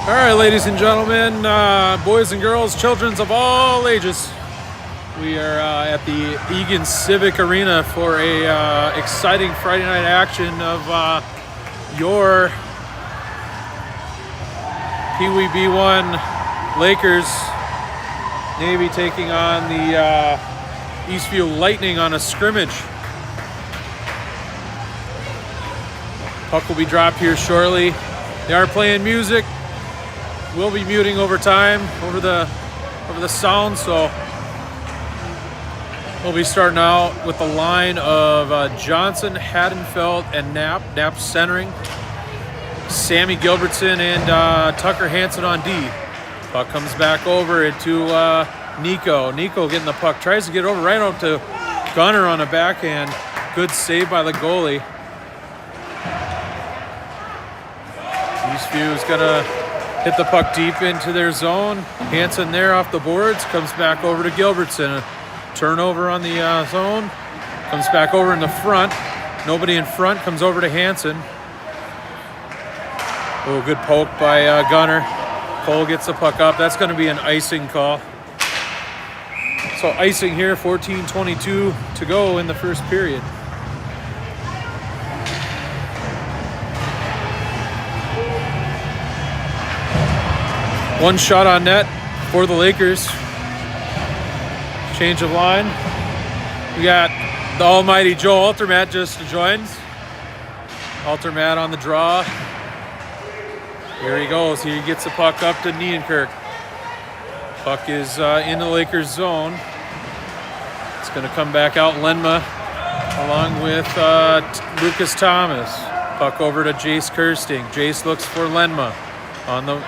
All right, ladies and gentlemen, boys and girls, children of all ages, we are at the Egan Civic Arena for a exciting Friday night action of your Pee Wee B1 Lakers Navy taking on the Eastview Lightning on a scrimmage. Puck will be dropped here shortly. They are playing music. We'll be muting over time, over the sound, so we'll be starting out with the line of Johnson, Haddonfeld, and Knapp. Knapp centering. Sammy Gilbertson and Tucker Hansen on D. Puck comes back over into Nico. Nico getting the puck, tries to get over right up to Gunner on the backhand. Good save by the goalie. Eastview is gonna hit the puck deep into their zone. Hansen there off the boards, comes back over to Gilbertson. A turnover on the zone, comes back over in the front. Nobody in front, comes over to Hansen. Oh, good poke by Gunner. Cole gets the puck up. That's going to be an icing call. So icing here, 14:22 to go in the first period. One shot on net for the Lakers. Change of line. We got the almighty Joe Altermat just joined. Altermat on the draw. Here he goes. He gets the puck up to Nienkirk. Puck is in the Lakers zone. It's going to come back out Lenma along with Lucas Thomas. Puck over to Jace Kirsting. Jace looks for Lenma on the...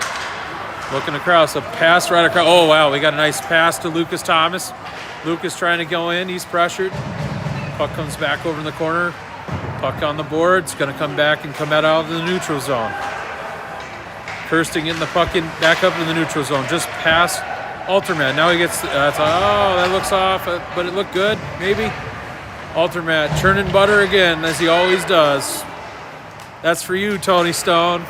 Looking across, a pass right across. Oh, wow, we got a nice pass to Lucas Thomas. Lucas trying to go in. He's pressured. Puck comes back over in the corner. Puck on the board. It's going to come back and come out of the neutral zone. Kirsting getting the puck in, back up in the neutral zone. Just past Altermat. Now he gets... that looks off, but it looked good, maybe. Altermat churning butter again, as he always does. That's for you, Tony Stone.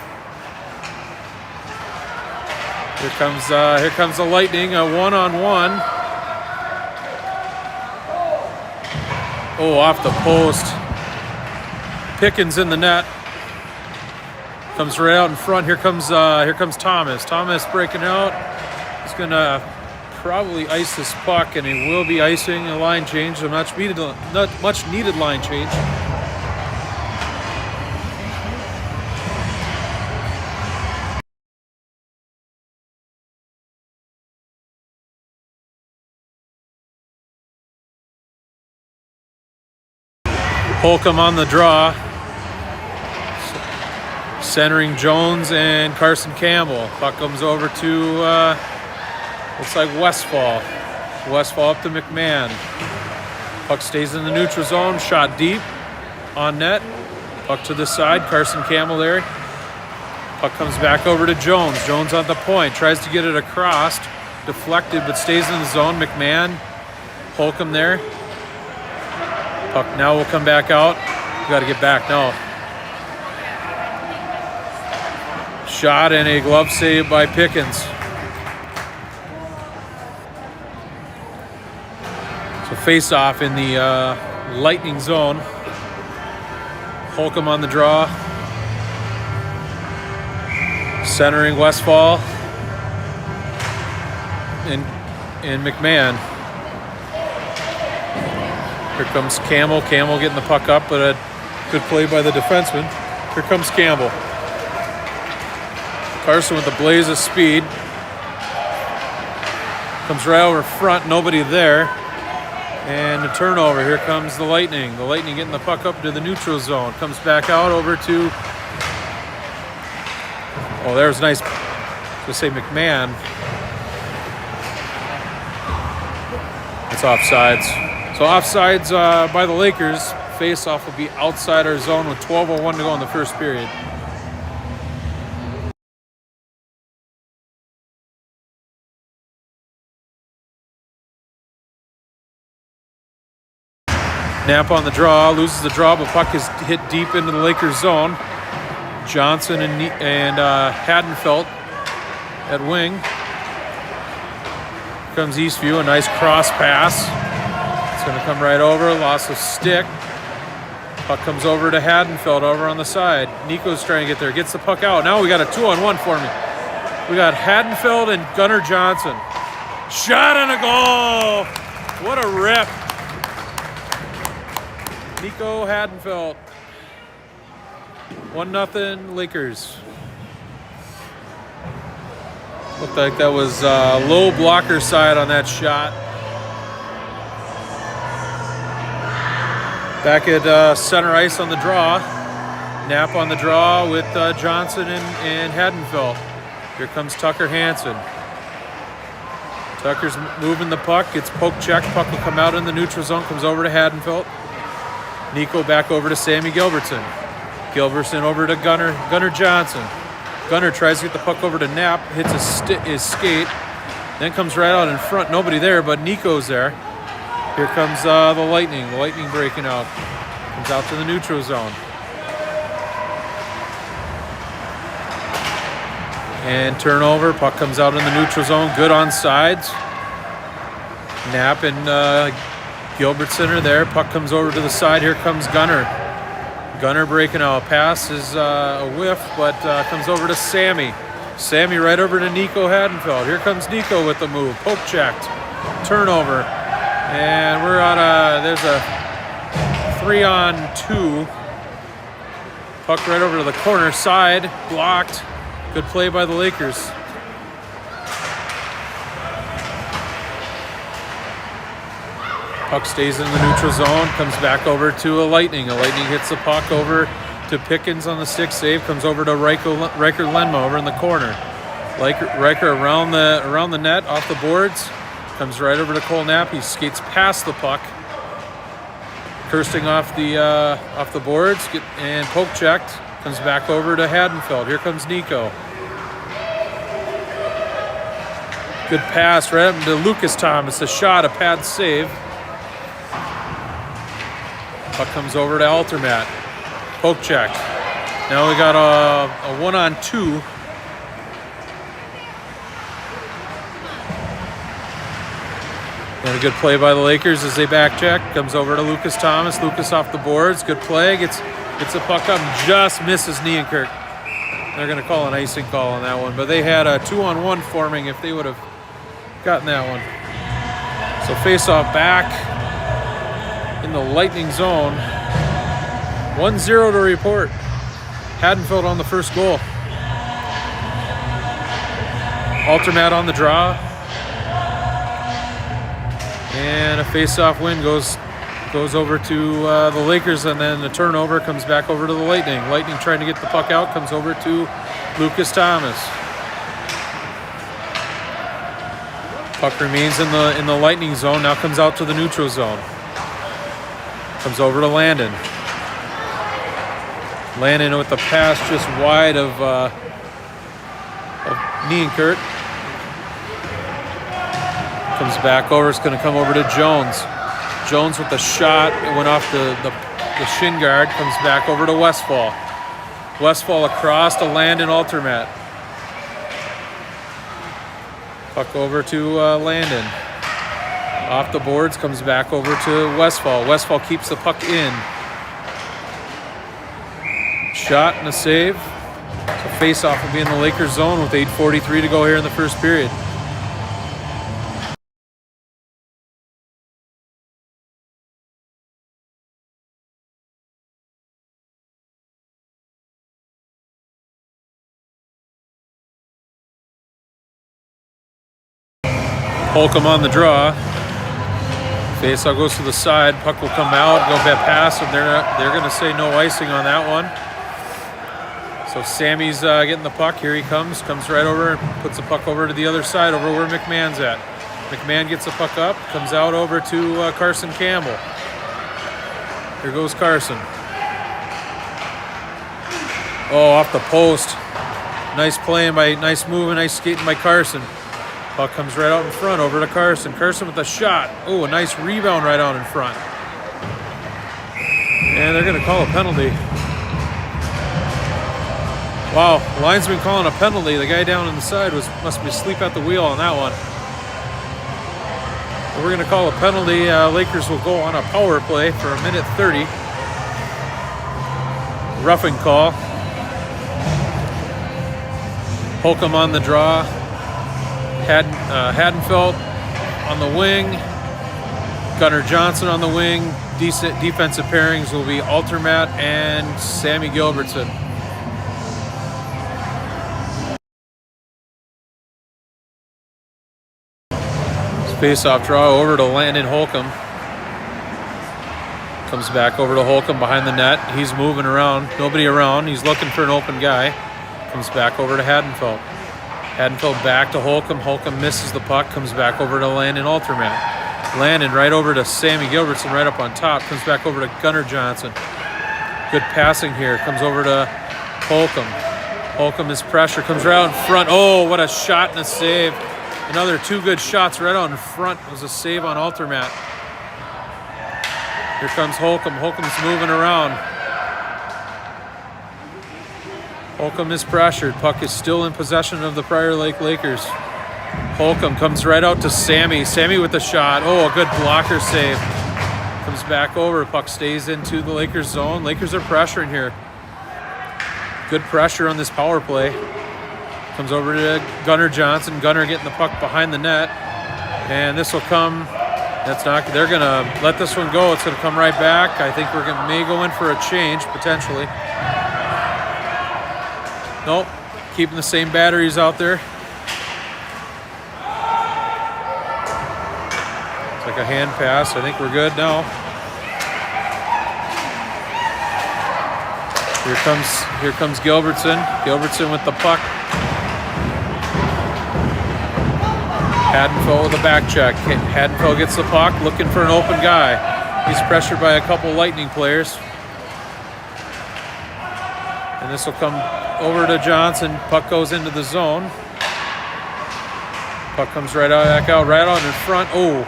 Here comes the Lightning, a one-on-one. Oh, off the post. Pickens in the net. Comes right out in front. Here comes Thomas. Thomas breaking out. He's gonna probably ice this puck, and he will be icing a line change. A much needed line change. Holcomb on the draw. Centering Jones and Carson Campbell. Puck comes over to, looks like Westfall. Westfall up to McMahon. Puck stays in the neutral zone. Shot deep on net. Puck to the side. Carson Campbell there. Puck comes back over to Jones. Jones on the point. Tries to get it across. Deflected, but stays in the zone. McMahon. Holcomb there. Puck now will come back out. We got to get back now. Shot and a glove save by Pickens. So face off in the Lightning zone. Holcomb on the draw. Centering Westfall. And McMahon. Here comes Campbell. Campbell getting the puck up, but a good play by the defenseman. Here comes Campbell. Carson with the blaze of speed. Comes right over front, nobody there. And a turnover. Here comes the Lightning. The Lightning getting the puck up to the neutral zone. Comes back out over to... Oh, there's a nice... Let's say McMahon. It's offsides. So offsides by the Lakers. Face-off will be outside our zone with 12:01 to go in the first period. Knapp on the draw, loses the draw, but puck is hit deep into the Lakers zone. Johnson and Haddonfeld at wing. Here comes Eastview, a nice cross pass. It's going to come right over, lost a stick. Puck comes over to Haddonfield over on the side. Nico's trying to get there, gets the puck out. Now we got a 2-on-1 for me. We got Haddonfield and Gunnar Johnson. Shot and a goal! What a rip. Nico Haddonfield. 1-0 Lakers. Looked like that was low blocker side on that shot. Back at center ice on the draw. Knapp on the draw with Johnson and Haddonfield. Here comes Tucker Hansen. Tucker's moving the puck, gets poke check. Puck will come out in the neutral zone, comes over to Haddonfield. Nico back over to Sammy Gilbertson. Gilbertson over to Gunnar Johnson. Gunnar tries to get the puck over to Knapp, hits his skate, then comes right out in front. Nobody there, but Nico's there. Here comes the Lightning. The Lightning breaking out. Comes out to the neutral zone. And turnover. Puck comes out in the neutral zone. Good on sides. Knapp and Gilbertson are there. Puck comes over to the side. Here comes Gunnar. Gunnar breaking out. Pass is a whiff, but comes over to Sammy. Sammy right over to Nico Haddonfield. Here comes Nico with the move. Poke checked. Turnover. And we're on there's a 3-on-2. Puck right over to the corner side. Blocked. Good play by the Lakers. Puck stays in the neutral zone, comes back over to a Lightning. A Lightning hits the puck over to Pickens on the stick save, comes over to Riker Lenma over in the corner. Riker around the net, off the boards, comes right over to Cole Knapp. He skates past the puck, bursting off the boards, and poke checked. Comes back over to Haddonfield. Here comes Nico. Good pass right up to Lucas Thomas. A shot, a pad save. Puck comes over to Altermat. Poke check. Now we got a 1-on-2. And a good play by the Lakers as they back check. Comes over to Lucas Thomas. Lucas off the boards. Good play. Gets the puck up and just misses Nienkirk. They're going to call an icing call on that one. But they had a 2-on-1 forming if they would have gotten that one. So face-off back in the Lightning zone. 1-0 to report. Haddonfield on the first goal. Altermat on the draw. And a face-off win goes over to the Lakers, and then the turnover comes back over to the Lightning. Lightning trying to get the puck out, comes over to Lucas Thomas. Puck remains in the Lightning zone, now comes out to the neutral zone. Comes over to Landon. Landon with the pass just wide of Nienkirk. Comes back over, it's going to come over to Jones. Jones with the shot, it went off the shin guard, comes back over to Westfall. Westfall across to Landon Altermat. Puck over to Landon. Off the boards, comes back over to Westfall. Westfall keeps the puck in. Shot and a save. So face-off will be in the Lakers zone with 8:43 to go here in the first period. Holcomb on the draw. Faceoff goes to the side. Puck will come out, go back past, and they're going to say no icing on that one. So Sammy's getting the puck. Here he comes right over, puts the puck over to the other side, over where McMahon's at. McMahon gets the puck up, comes out over to Carson Campbell. Here goes Carson. Oh, off the post. Nice playing nice moving, nice skating by Carson. Puck comes right out in front, over to Carson. Carson with a shot. Oh, a nice rebound right out in front. And they're going to call a penalty. Wow, linesman calling a penalty. The guy down on the side must be asleep at the wheel on that one. We're going to call a penalty. Lakers will go on a power play for 1:30. Roughing call. Holcomb on the draw. Hadenfeld on the wing. Gunnar Johnson on the wing. Decent defensive pairings will be Altermat and Sammy Gilbertson. Face-off draw over to Landon Holcomb. Comes back over to Holcomb behind the net. He's moving around. Nobody around. He's looking for an open guy. Comes back over to Hadenfeld. Hadenfeld back to Holcomb. Holcomb misses the puck. Comes back over to Landon Altermat. Landon right over to Sammy Gilbertson right up on top. Comes back over to Gunnar Johnson. Good passing here. Comes over to Holcomb. Holcomb is pressure. Comes right out in front. Oh, what a shot and a save. Another 2 good shots right out in front. It was a save on Altermat. Here comes Holcomb. Holcomb's moving around. Holcomb is pressured. Puck is still in possession of the Prior Lake Lakers. Holcomb comes right out to Sammy. Sammy with the shot. Oh, a good blocker save. Comes back over. Puck stays into the Lakers zone. Lakers are pressuring here. Good pressure on this power play. Comes over to Gunnar Johnson. Gunnar getting the puck behind the net. And this will come. That's not. They're going to let this one go. It's going to come right back. I think may go in for a change, potentially. Nope. Keeping the same batteries out there. It's like a hand pass. I think we're good now. Here comes Gilbertson. Gilbertson with the puck. Hadenfeld with a back check. Hadenfeld gets the puck, looking for an open guy. He's pressured by a couple Lightning players. And this will come over to Johnson. Puck goes into the zone. Puck comes right out, back out, right out in front. Oh.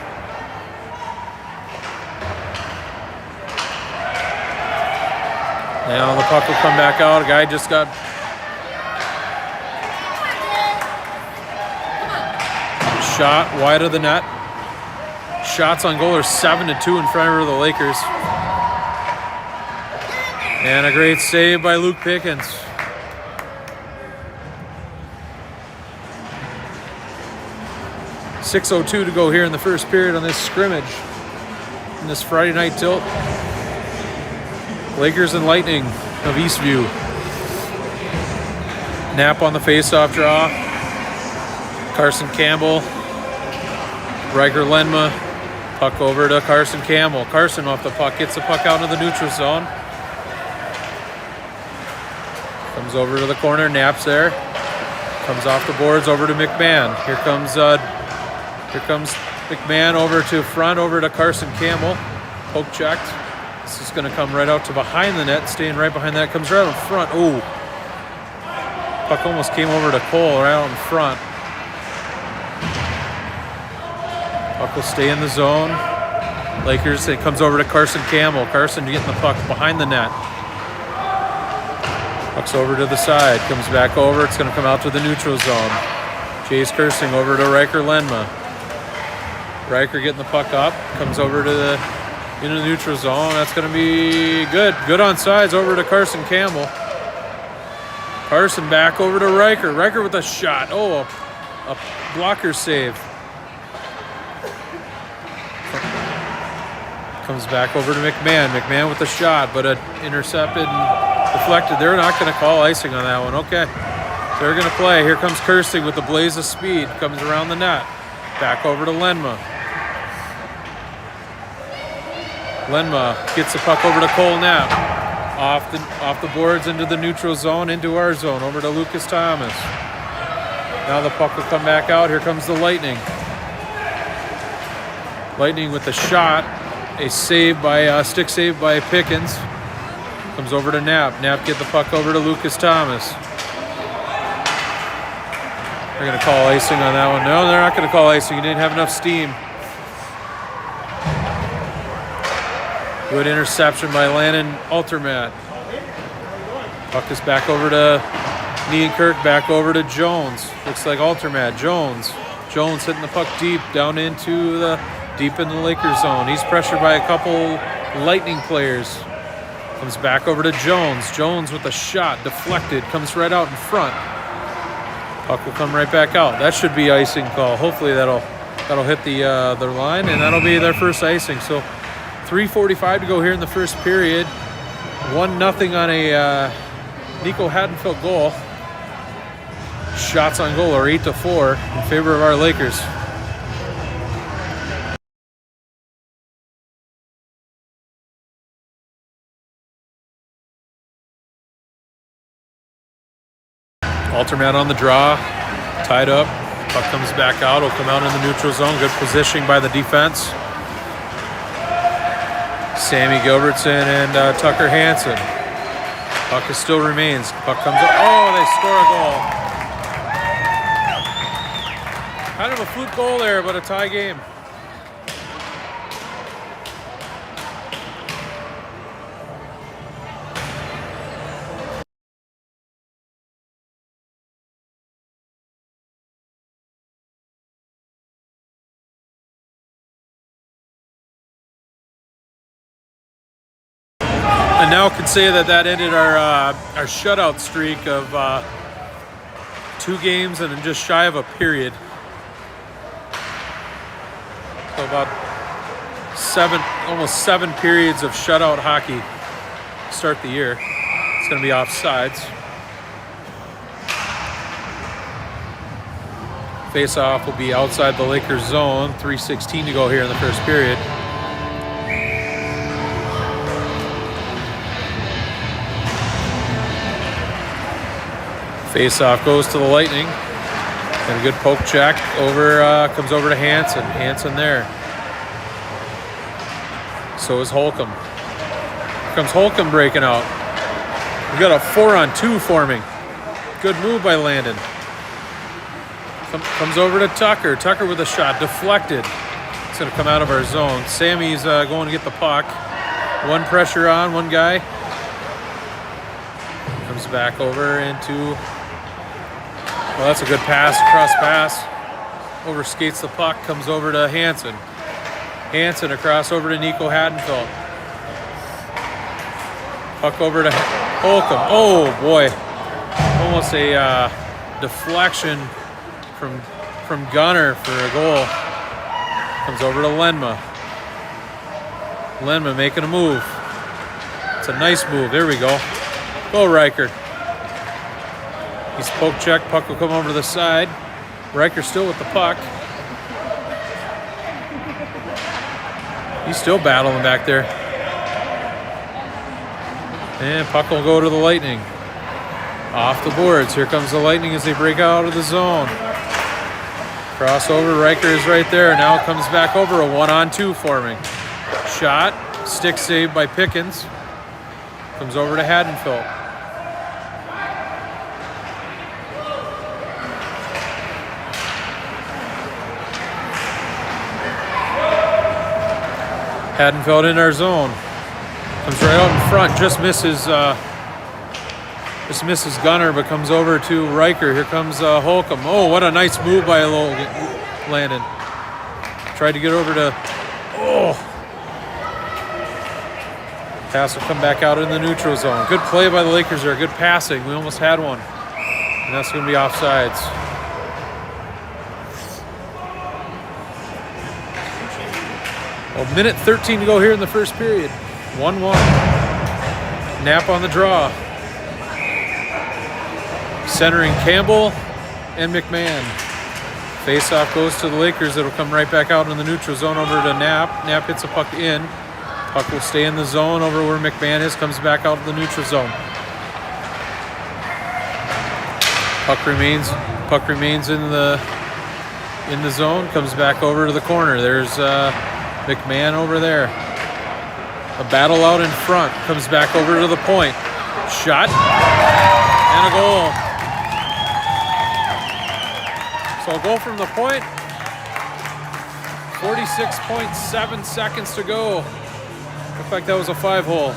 Now the puck will come back out. A guy just got shot wide of the net. Shots on goal are 7-2 in favor of the Lakers. And a great save by Luke Pickens. .6:02 to go here in the first period on this scrimmage. In this Friday night tilt. Lakers and Lightning of Eastview. Knapp on the face-off draw. Carson Campbell. Riker Lenma. Puck over to Carson Campbell. Carson off the puck. Gets the puck out into the neutral zone. Comes over to the corner. Knapp's there. Comes off the boards over to McMahon. Here comes McMahon over to front, over to Carson Campbell. Poke checked. This is going to come right out to behind the net. Staying right behind that. Comes right out in front. Ooh. Puck almost came over to Cole right out in front. Puck will stay in the zone. Lakers, it comes over to Carson Campbell. Carson getting the puck behind the net. Puck's over to the side. Comes back over. It's going to come out to the neutral zone. Chase Kersing over to Riker Lenma. Riker getting the puck up. Comes over to into the neutral zone. That's going to be good. Good on sides over to Carson Campbell. Carson back over to Riker. Riker with a shot. Oh, a blocker save. Comes back over to McMahon. McMahon with the shot, but intercepted and deflected. They're not going to call icing on that one. Okay. So they're going to play. Here comes Kersing with the blaze of speed. Comes around the net. Back over to Lenma. Lenma gets the puck over to Cole Knapp. Off the boards into the neutral zone, into our zone, over to Lucas Thomas. Now the puck will come back out. Here comes the Lightning. Lightning with the shot. A save by stick save by Pickens. Comes over to Knapp. Knapp get the puck over to Lucas Thomas. They're going to call icing on that one. No, they're not going to call icing. He didn't have enough steam. Good interception by Landon Altermat. Puck is back over to Kirk back over to Jones. Looks like Altermat. Jones hitting the puck deep down into deep in the Lakers zone. He's pressured by a couple Lightning players. Comes back over to Jones. Jones with a shot, deflected, comes right out in front. Puck will come right back out. That should be icing call. Hopefully that'll hit the line, and that'll be their first icing. So 3:45 to go here in the first period. 1-0 on a Nico Haddonfield goal. Shots on goal are 8-4 in favor of our Lakers. Altermat on the draw, tied up. Puck comes back out. Will come out in the neutral zone. Good positioning by the defense. Sammy Gilbertson and Tucker Hansen. Puck still remains. Puck comes up. Oh, they score a goal. Kind of a fluke goal there, but a tie game. And now can say that ended our shutout streak of 2 games and just shy of a period. So about almost 7 periods of shutout hockey to start the year. It's going to be offsides. Face-off will be outside the Lakers zone. 3:16 to go here in the first period. Face-off goes to the Lightning. And a good poke check comes over to Hansen. Hansen there. So is Holcomb. Here comes Holcomb breaking out. We got a 4-on-2 forming. Good move by Landon. Comes over to Tucker. Tucker with a shot, deflected. It's going to come out of our zone. Sammy's going to get the puck. One pressure on, one guy. Comes back over into... Well, that's a good pass, cross pass. Overskates the puck, comes over to Hansen. Hansen across over to Nico Haddonfield. Puck over to Holcomb. Oh, boy. Almost a deflection from Gunner for a goal. Comes over to Lenma. Lenma making a move. It's a nice move. There we go. Go, Riker. He's poke check. Puck will come over to the side. Riker still with the puck. He's still battling back there. And puck will go to the Lightning. Off the boards. Here comes the Lightning as they break out of the zone. Crossover. Riker is right there. Now comes back over. A 1-on-2 forming. Shot. Stick saved by Pickens. Comes over to Haddonfield. Haddonfield in our zone. Comes right out in front. Just misses Gunner, but comes over to Riker. Here comes Holcomb. Oh, what a nice move by Landon. Tried to get over to... Oh! Pass will come back out in the neutral zone. Good play by the Lakers there. Good passing. We almost had one. And that's going to be offsides. Well, minute 13 to go here in the first period. 1-1. Knapp on the draw. Centering Campbell and McMahon. Face-off goes to the Lakers. It'll come right back out in the neutral zone over to Knapp. Knapp hits a puck in. Puck will stay in the zone over where McMahon is. Comes back out of the neutral zone. Puck remains in the zone. Comes back over to the corner. There's McMahon over there. A battle out in front. Comes back over to the point. Shot. And a goal. So a goal from the point. 46.7 seconds to go. Looked like that was a 5-hole.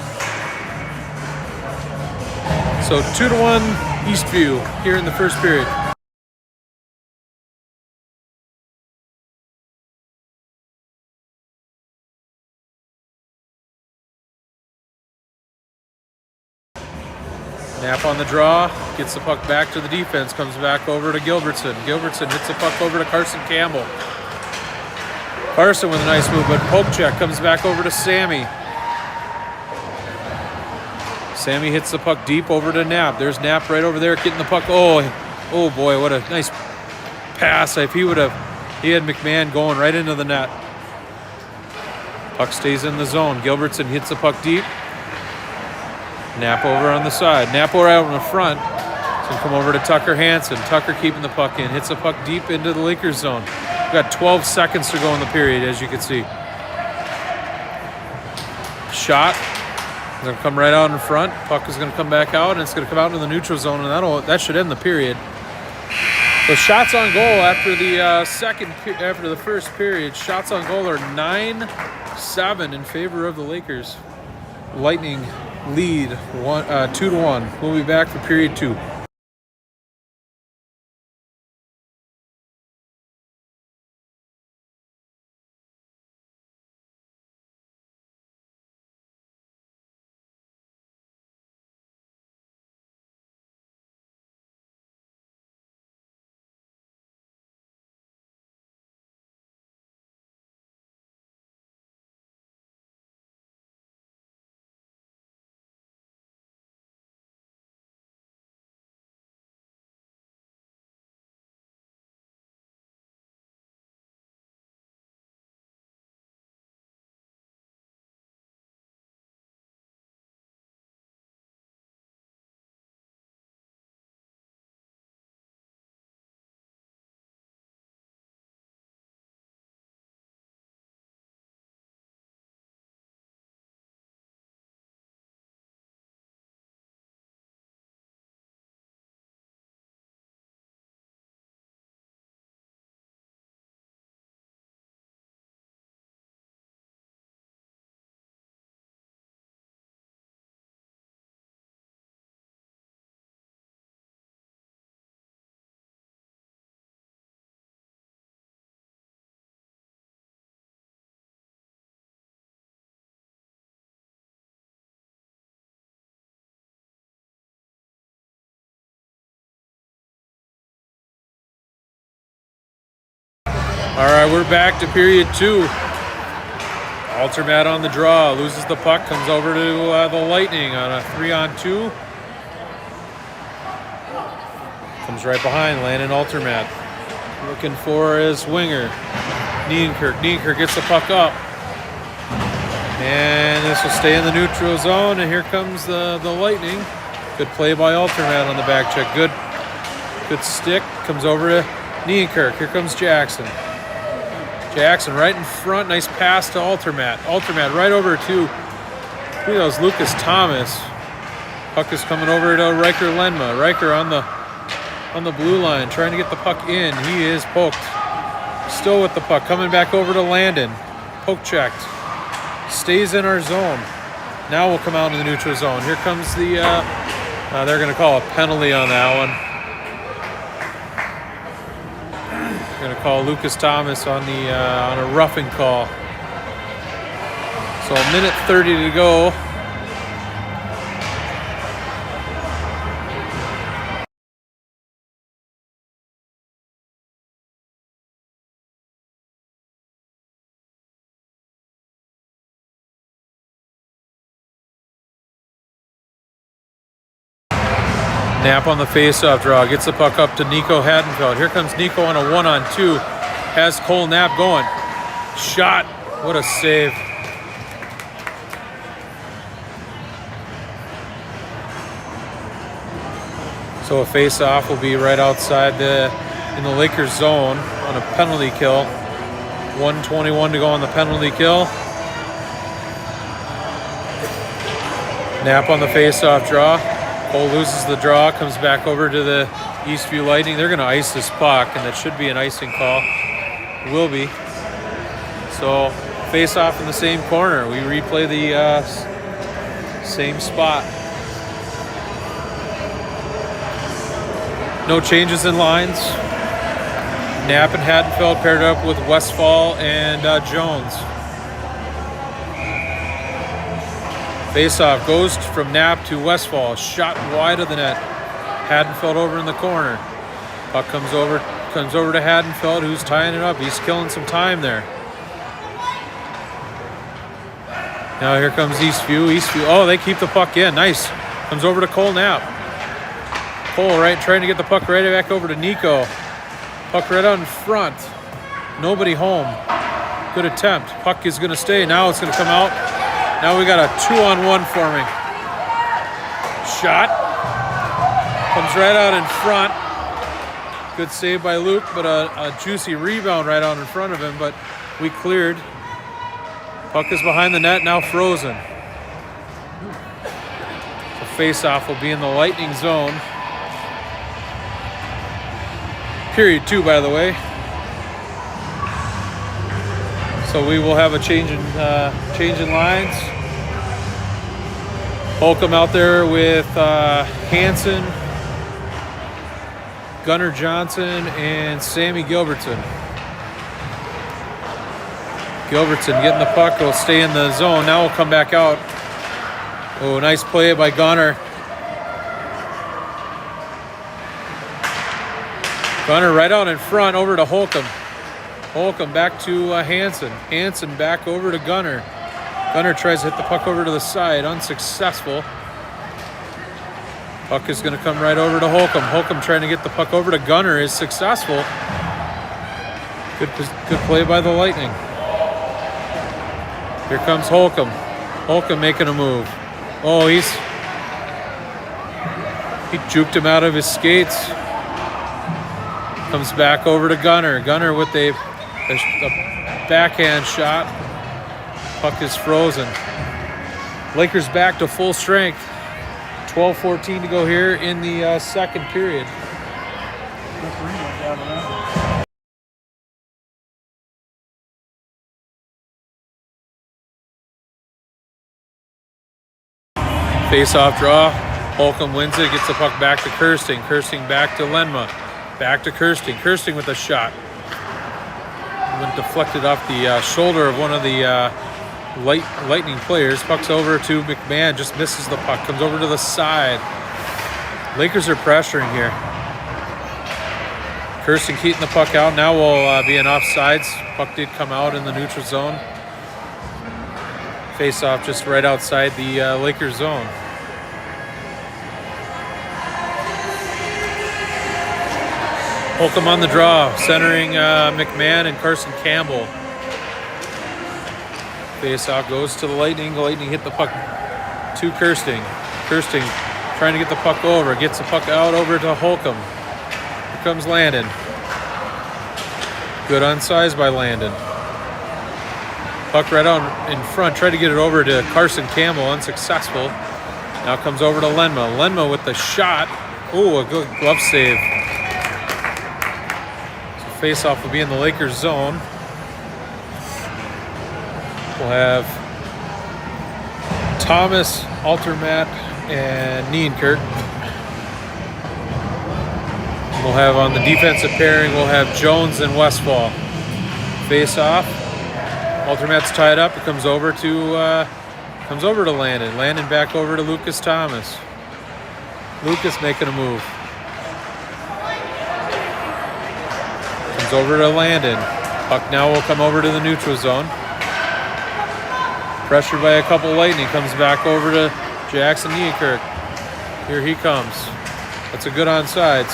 So 2-1 Eastview here in the first period. Knapp on the draw, gets the puck back to the defense, comes back over to Gilbertson. Gilbertson hits the puck over to Carson Campbell. Carson with a nice move, but poke check comes back over to Sammy. Sammy hits the puck deep over to Knapp. There's Knapp right over there getting the puck. Oh boy, what a nice pass. If he had McMahon going right into the net. Puck stays in the zone. Gilbertson hits the puck deep. Knapp over on the side. Knapp over out in the front. It's going to come over to Tucker Hansen. Tucker keeping the puck in. Hits the puck deep into the Lakers zone. We've got 12 seconds to go in the period, as you can see. Shot. It's going to come right out in front. Puck is going to come back out, and it's going to come out into the neutral zone, and that should end the period. So shots on goal after the first period. Shots on goal are 9-7 in favor of the Lakers. Lightning lead 2-1. We'll be back for period 2. All right, we're back to period 2. Altermat on the draw, loses the puck, comes over to the Lightning on a 3-on-2. Comes right behind Landon Altermat. Looking for his winger, Nienkirk. Nienkirk gets the puck up. And this will stay in the neutral zone, and here comes the Lightning. Good play by Altermat on the back check. Good stick, comes over to Nienkirk. Here comes Jackson. Jackson right in front, nice pass to Altermat. Altermat right over to, I think that was Lucas Thomas. Puck is coming over to Riker Lenma. Riker on the blue line, trying to get the puck in. He is poked. Still with the puck, coming back over to Landon. Poke checked. Stays in our zone. Now we'll come out in the neutral zone. Here comes the, they're going to call a penalty on that one. Going to call Lucas Thomas on a roughing call. So a minute 30 to go. Knapp on the face-off draw, gets the puck up to Nico Hadenfeld. Here comes Nico on a 1-on-2. Has Cole Knapp going. Shot. What a save. So a face-off will be right outside in the Lakers zone on a penalty kill. 1:21 to go on the penalty kill. Knapp on the face-off draw. Cole loses the draw, comes back over to the Eastview Lightning. They're going to ice this puck, and that should be an icing call. It will be. So, face off in the same corner. We replay the same spot. No changes in lines. Knapp and Haddonfield paired up with Westfall and Jones. Face-off goes from Knapp to Westfall. Shot wide of the net. Haddonfield over in the corner. Puck comes over to Haddonfield, who's tying it up. He's killing some time there. Now here comes Eastview. Oh, they keep the puck in. Nice. Comes over to Cole Knapp. Cole trying to get the puck right back over to Nico. Puck right out in front. Nobody home. Good attempt. Puck is going to stay. Now it's going to come out. Now we got a 2-on-1 forming. Shot. Comes right out in front. Good save by Luke, but a juicy rebound right out in front of him, but we cleared. Puck is behind the net, now frozen. The face-off will be in the Lightning zone. Period 2, by the way. So we will have a change in lines. Holcomb out there with Hansen, Gunnar Johnson, and Sammy Gilbertson. Gilbertson getting the puck, will stay in the zone. Now we'll come back out. Oh, nice play by Gunnar. Gunnar right out in front, over to Holcomb. Holcomb back to Hansen. Hansen back over to Gunnar. Gunnar tries to hit the puck over to the side, unsuccessful. Puck is going to come right over to Holcomb. Holcomb trying to get the puck over to Gunnar is successful. Good play by the Lightning. Here comes Holcomb. Holcomb making a move. Oh, he juked him out of his skates. Comes back over to Gunnar. Gunnar with a backhand shot. Puck is frozen. Lakers back to full strength. 12:14 to go here in the second period. Face-off draw. Holcomb wins it, gets the puck back to Kirsting. Kirsting back to Lenma. Back to Kirsting. Kirsting with a shot. Went deflected off the shoulder of one of the Lightning players. Puck's over to McMahon. Just misses the puck. Comes over to the side. Lakers are pressuring here. Kirsting keeping the puck out. Now will be an offsides. Puck did come out in the neutral zone. Face-off just right outside the Lakers zone. Holcomb on the draw, centering McMahon and Carson Campbell. Face-off goes to the Lightning. The Lightning hit the puck to Kirsting. Kirsting trying to get the puck over. Gets the puck out over to Holcomb. Here comes Landon. Good unsize by Landon. Puck right out in front. Tried to get it over to Carson Campbell. Unsuccessful. Now comes over to Lenma. Lenma with the shot. Ooh, a good glove save. Face-off will be in the Lakers zone. We'll have Thomas, Altermat, and Nienkerk. We'll have on the defensive pairing, we'll have Jones and Westfall. Face-off. Altermat's tied up. It comes over to Landon. Landon back over to Lucas Thomas. Lucas making a move. Over to Landon. Puck now will come over to the neutral zone. Pressured by a couple Lightning. Comes back over to Jackson Nienkerk. Here he comes. That's a good onside.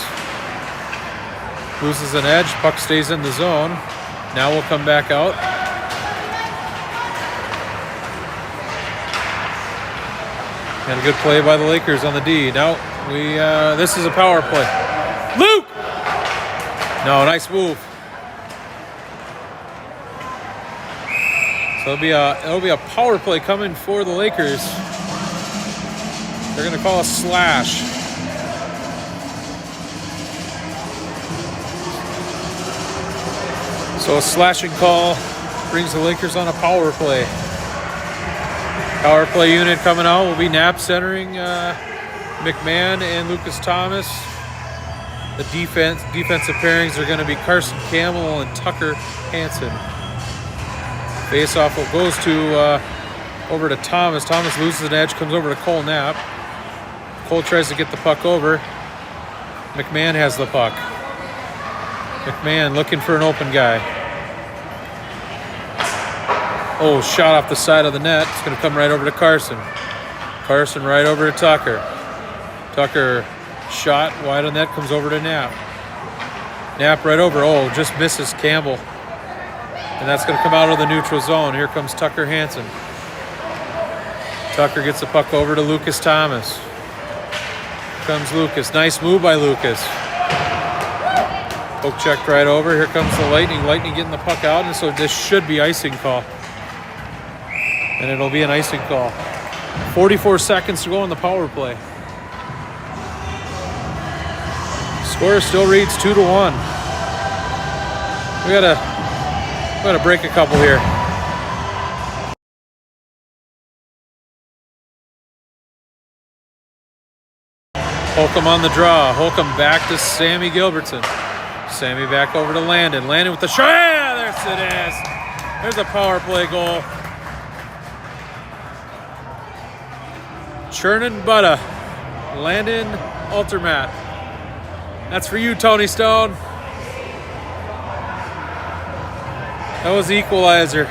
Loses an edge. Puck stays in the zone. Now we'll come back out. And a good play by the Lakers on the D. Now this is a power play. Luke! No, nice move. So it'll be a power play coming for the Lakers. They're going to call a slash. So a slashing call brings the Lakers on a power play. Power play unit coming out will be Knapp centering McMahon and Lucas Thomas. The defensive pairings are going to be Carson Campbell and Tucker Hansen. Face-off goes to over to Thomas. Thomas loses an edge, comes over to Cole Knapp. Cole tries to get the puck over. McMahon has the puck. McMahon looking for an open guy. Oh, shot off the side of the net. It's going to come right over to Carson. Carson right over to Tucker. Tucker shot wide on net, comes over to Knapp. Knapp right over. Oh, just misses Campbell. And that's going to come out of the neutral zone. Here comes Tucker Hansen. Tucker gets the puck over to Lucas Thomas. Here comes Lucas. Nice move by Lucas. Poke checked right over. Here comes the Lightning. Lightning getting the puck out, and so this should be icing call. And it'll be an icing call. 44 seconds to go on the power play. Score still reads 2-1. We gotta break a couple here. Holcomb on the draw. Holcomb back to Sammy Gilbertson. Sammy back over to Landon. Landon with the shot. Yeah, there it is. There's a power play goal. Churnin' butter. Landon Altermat. That's for you, Tony Stone. That was the equalizer.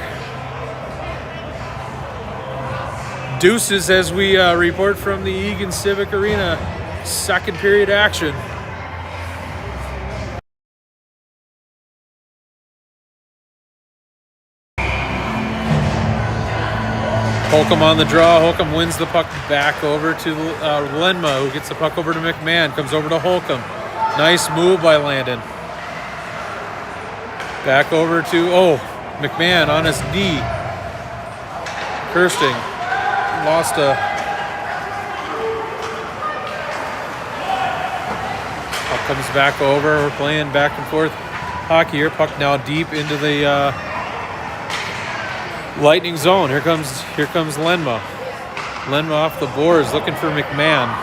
Deuces as we report from the Egan Civic Arena. Second period action. Holcomb on the draw. Holcomb wins the puck back over to Lenma, who gets the puck over to McMahon. Comes over to Holcomb. Nice move by Landon. Back over to, McMahon on his knee. Kirsting lost a... Puck comes back over. We're playing back and forth hockey here. Puck now deep into the Lightning zone. Here comes Lenma. Lenma off the boards looking for McMahon.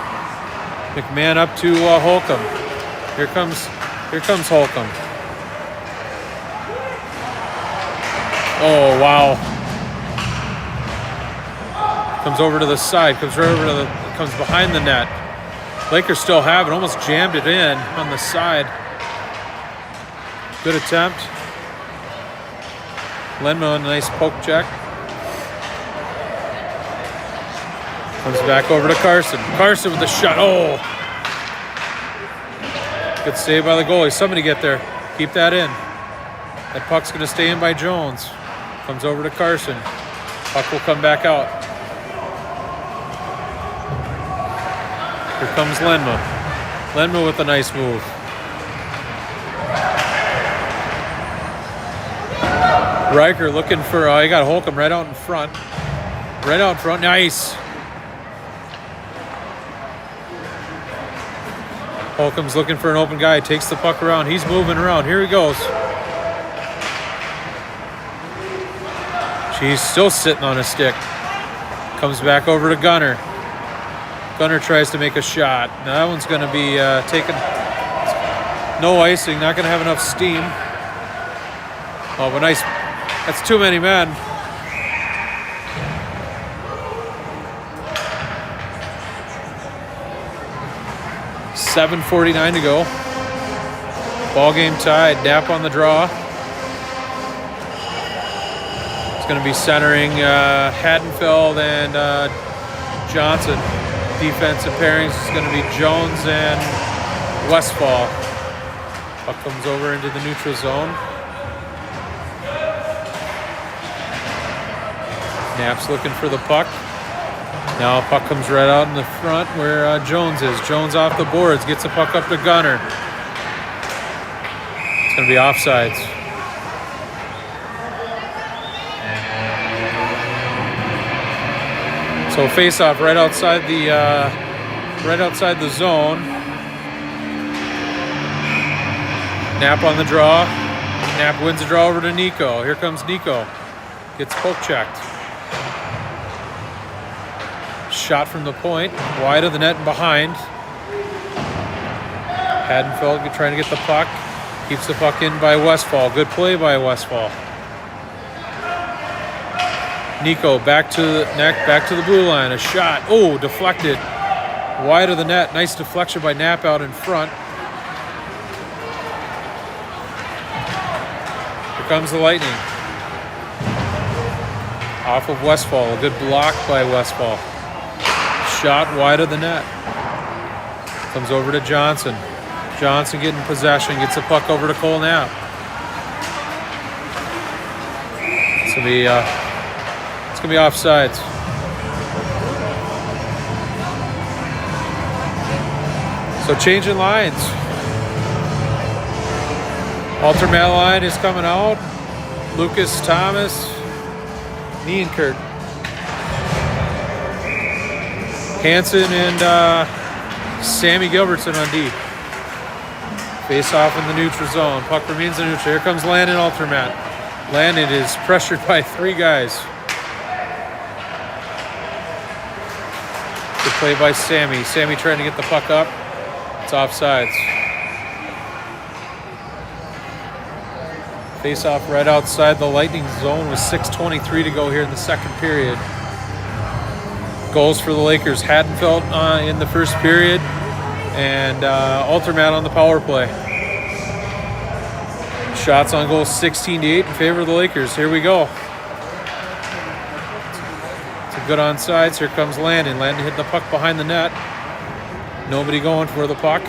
McMahon up to Holcomb. Here comes Holcomb. Oh, wow. Comes over to the side. Comes behind the net. Lakers still have it. Almost jammed it in on the side. Good attempt. Lenma, a nice poke check. Comes back over to Carson. Carson with the shot. Oh! Good save by the goalie. Somebody get there. Keep that in. That puck's going to stay in by Jones. Comes over to Carson. Puck will come back out. Here comes Lenma. Lenma with a nice move. Riker looking for, he got Holcomb right out in front. Right out in front. Nice. Holcomb's looking for an open guy. Takes the puck around. He's moving around. Here he goes. She's still sitting on a stick. Comes back over to Gunner. Gunner tries to make a shot. Now that one's going to be taken. No icing. Not going to have enough steam. Oh, but nice. That's too many men. .7:49 to go. Ball game tied. Knapp on the draw. It's going to be centering Haddonfield and Johnson. Defensive pairings is going to be Jones and Westfall. Puck comes over into the neutral zone. Knapp's looking for the puck. Now puck comes right out in the front where Jones is. Jones off the boards, gets the puck up to Gunner. It's going to be offsides. So face-off right outside the zone. Knapp on the draw. Knapp wins the draw over to Nico. Here comes Nico. Gets poke checked. Shot from the point, wide of the net and behind. Hadenfeld trying to get the puck. Keeps the puck in by Westfall. Good play by Westfall. Nico back to the neck, back to the blue line. A shot. Oh, deflected. Wide of the net. Nice deflection by Knapp out in front. Here comes the Lightning. Off of Westfall. A good block by Westfall. Shot wide of the net. Comes over to Johnson. Johnson getting possession. Gets the puck over to Cole Knapp. It's gonna be offsides. So changing lines. Alternate line is coming out. Lucas Thomas, Nienkert. Hansen and Sammy Gilbertson on D. Face off in the neutral zone. Puck remains in neutral. Here comes Landon Altermat. Landon is pressured by 3 guys. Good play by Sammy. Sammy trying to get the puck up. It's offsides. Face off right outside the Lightning zone with 6:23 to go here in the second period. Goals for the Lakers. Hadenfeld in the first period and Altermat on the power play. Shots on goal 16-8 in favor of the Lakers. Here we go. It's a good onside. Here comes Landon. Landon hit the puck behind the net. Nobody going for the puck.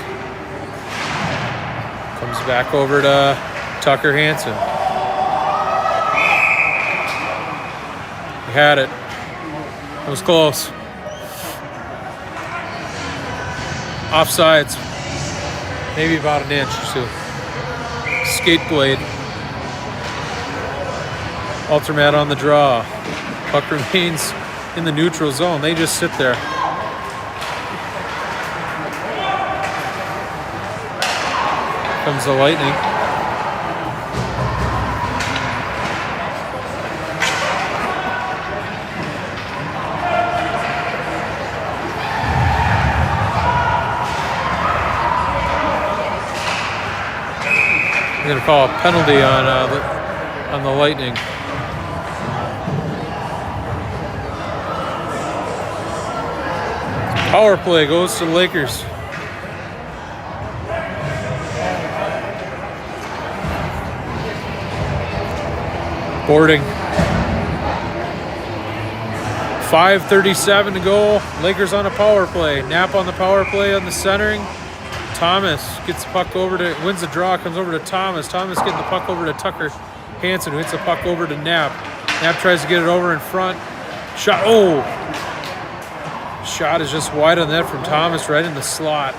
Comes back over to Tucker Hansen. He had it. It was close. Offsides. Maybe about an inch or two. Skate blade. Altermat on the draw. Puck remains in the neutral zone. They just sit there. Comes the Lightning. I'm going to call a penalty on the Lightning. Power play goes to the Lakers. Boarding. 5:37 to go. Lakers on a power play. Knapp on the power play on the centering. Thomas gets the puck over to, wins the draw, comes over to Thomas. Thomas getting the puck over to Tucker Hansen, who hits the puck over to Knapp. Knapp tries to get it over in front. Shot, oh! Shot is just wide on the net from Thomas, right in the slot.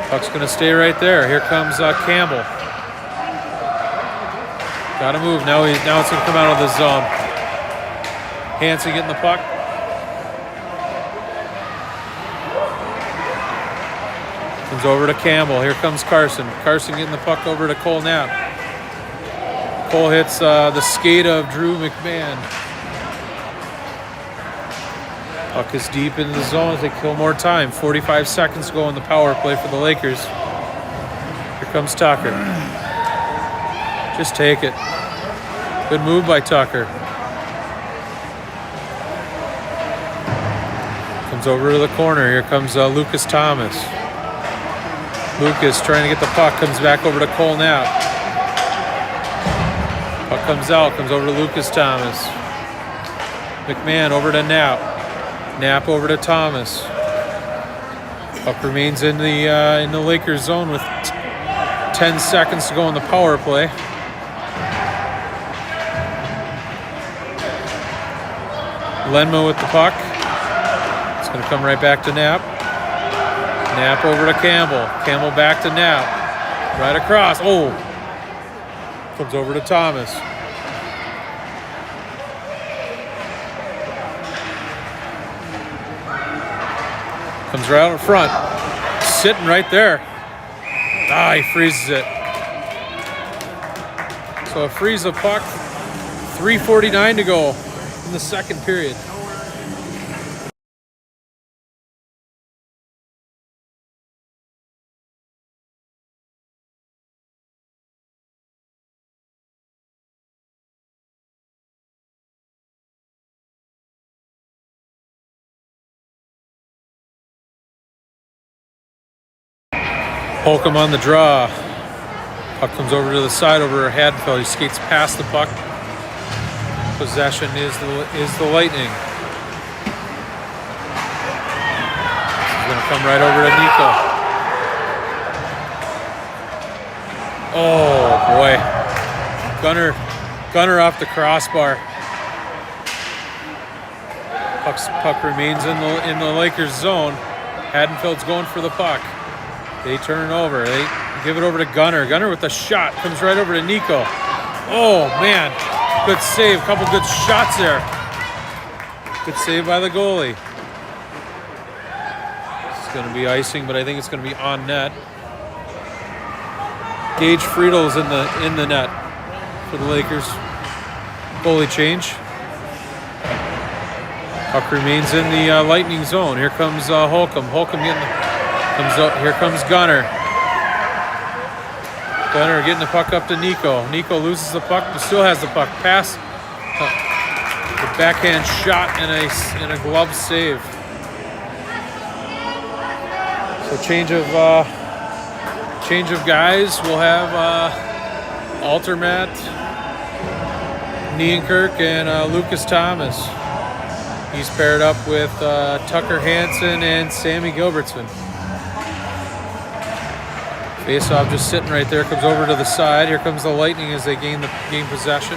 Puck's going to stay right there. Here comes Campbell. Got to move. Now it's going to come out of the zone. Hansen getting the puck. Comes over to Campbell. Here comes Carson. Carson getting the puck over to Cole Knapp. Cole hits the skate of Drew McMahon. Puck is deep into the zone as they kill more time. 45 seconds to go in the power play for the Lakers. Here comes Tucker. Just take it. Good move by Tucker. Comes over to the corner. Here comes Lucas Thomas. Lucas trying to get the puck. Comes back over to Cole Knapp. Puck comes out. Comes over to Lucas Thomas. McMahon over to Knapp. Knapp over to Thomas. Puck remains in the Lakers zone with 10 seconds to go in the power play. Lenma with the puck. It's going to come right back to Knapp. Knapp over to Campbell. Campbell back to Knapp. Right across. Oh! Comes over to Thomas. Comes right out in front. Sitting right there. He freezes it. So a freeze of puck. 3:49 to go in the second period. Holcomb on the draw. Puck comes over to the side over Hadenfeld. He skates past the puck. Possession is the Lightning. This is going to come right over to Nico. Oh boy, Gunner off the crossbar. Puck remains in the Lakers zone. Hadenfeld's going for the puck. They turn it over. They give it over to Gunner. Gunner with the shot comes right over to Nico. Oh man, good save. Couple good shots there. Good save by the goalie. It's going to be icing, but I think it's going to be on net. Gage Friedel's in the net for the Lakers. Goalie change. Puck remains in the Lightning zone. Here comes Holcomb. Holcomb comes up. Here comes Gunner. Gunner getting the puck up to Nico. Nico loses the puck, but still has the puck. Pass. The backhand shot and a glove save. So change of guys. We'll have Altermat, Nienkirk, and Lucas Thomas. He's paired up with Tucker Hansen and Sammy Gilbertson. Faceoff just sitting right there. Comes over to the side. Here comes the Lightning as they gain possession.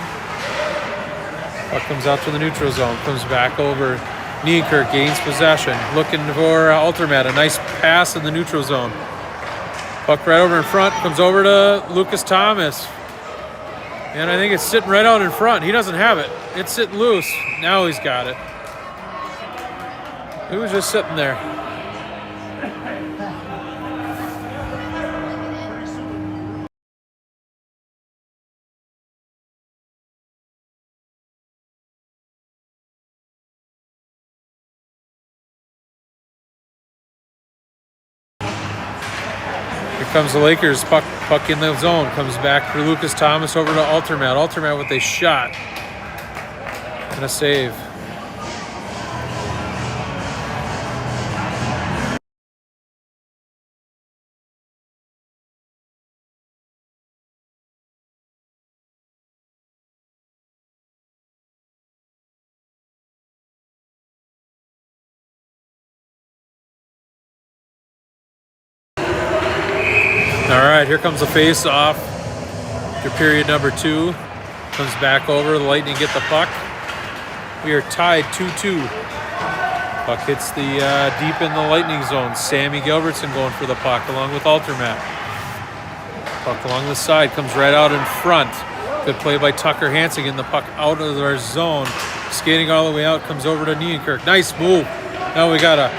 Puck comes out to the neutral zone. Comes back over. Nienkirk gains possession. Looking for Altermat. A nice pass in the neutral zone. Puck right over in front. Comes over to Lucas Thomas. And I think it's sitting right out in front. He doesn't have it. It's sitting loose. Now he's got it. He was just sitting there. Here comes the Lakers. Puck in the zone. Comes back for Lucas Thomas over to Altermat. Altermat with a shot. And a save. All right, here comes the face-off. After period number 2. Comes back over. The Lightning get the puck. We are tied 2-2. Puck hits the deep in the Lightning zone. Sammy Gilbertson going for the puck along with Altermat. Puck along the side. Comes right out in front. Good play by Tucker Hansen getting the puck out of their zone. Skating all the way out. Comes over to Nienkirk. Nice move. Now we got